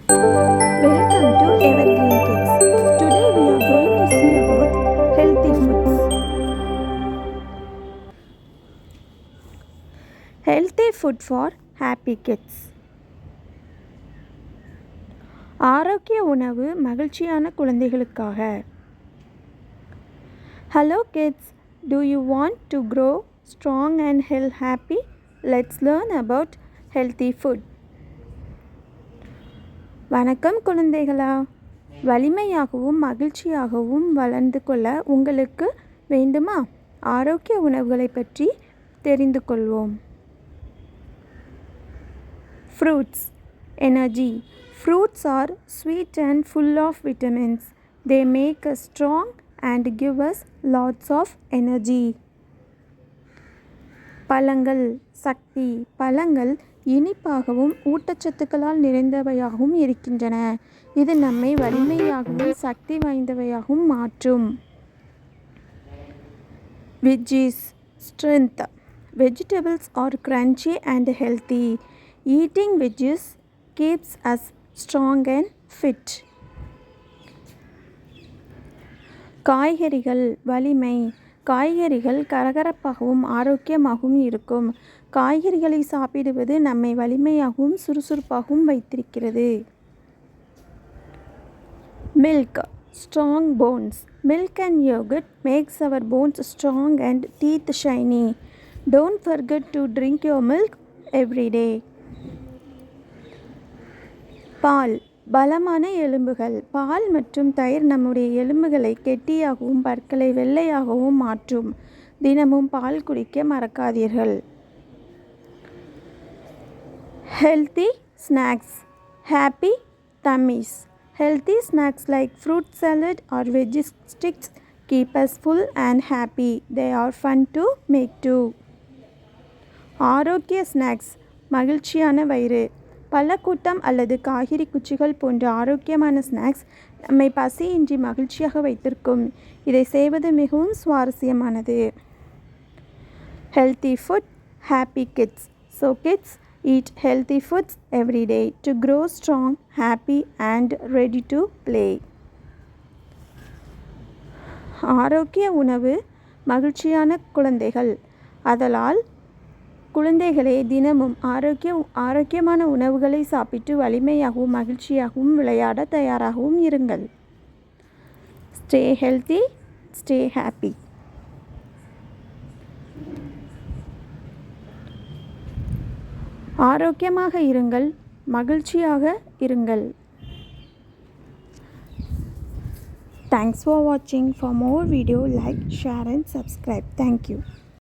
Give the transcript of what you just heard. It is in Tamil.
Welcome to Evergreen Kids. Today we are going to see about healthy foods. Healthy food for happy kids. ஆரோக்கிய உணவு மகிழ்ச்சியான குழந்தைகளுக்காக. Hello kids, do you want to grow strong and happy? Let's learn about healthy food. வணக்கம் குழந்தைகளா, வலிமையாகவும் மகிழ்ச்சியாகவும் வளர்ந்து கொள்ள உங்களுக்கு வேண்டுமா? ஆரோக்கிய உணவுகளை பற்றி தெரிந்து கொள்வோம். Fruits. Energy. Fruits are sweet and full of vitamins. They make us strong and give us lots of energy. பழங்கள். சக்தி. பழங்கள் இனிப்பாகவும் ஊட்டச்சத்துக்களால் நிறைந்தவையாகவும் இருக்கின்றன. இது நம்மை வலிமையாகவும் சக்தி வாய்ந்தவையாகவும் மாற்றும். Veggies. Strength. Vegetables are crunchy and healthy. Eating veggies keeps us strong and fit. காய்கறிகள். வலிமை. காய்கறிகள் கரகரப்பாகவும் ஆரோக்கியமாகவும் இருக்கும். காய்கறிகளை சாப்பிடுவது நம்மை வலிமையாகவும் சுறுசுறுப்பாகவும் வைத்திருக்கிறது. Milk. Strong bones. Milk and yogurt makes our bones strong and teeth shiny. Don't forget to drink your milk every day. பால். பலமான எலும்புகள். பால் மற்றும் தயிர் நம்முடைய எலும்புகளை கெட்டியாகவும் பற்களை வெள்ளையாகவும் மாற்றும். தினமும் பால் குடிக்க மறக்காதீர்கள். Healthy snacks. Happy tummies. Healthy snacks like fruit salad or veggie sticks keep us full and happy. They are fun to make too. Aarogya snacks. மகிழ்ச்சியான வயிறு. பழக்கூட்டம் அல்லது காய்கறி குச்சிகள் போன்ற ஆரோக்கியமான ஸ்நாக்ஸ் நம்மை பசியின்றி மகிழ்ச்சியாக வைத்திருக்கும். இதை செய்வது மிகவும் சுவாரஸ்யமானது. Healthy food, happy kids. So kids, eat healthy foods every day to grow strong, happy and ready to play. ஆரோக்கிய உணவு மகிழ்ச்சியான குழந்தைகள். ஆதலால் குழந்தைகளே தினமும் ஆரோக்கியமான உணவுகளை சாப்பிட்டு வலிமையாகவும் மகிழ்ச்சியாகவும் விளையாட தயாராகவும் இருங்கள். Stay healthy, stay happy. ஆரோக்கியமாக இருங்கள், மகிழ்ச்சியாக இருங்கள். Thanks for watching. For more video, like, share and subscribe. Thank you.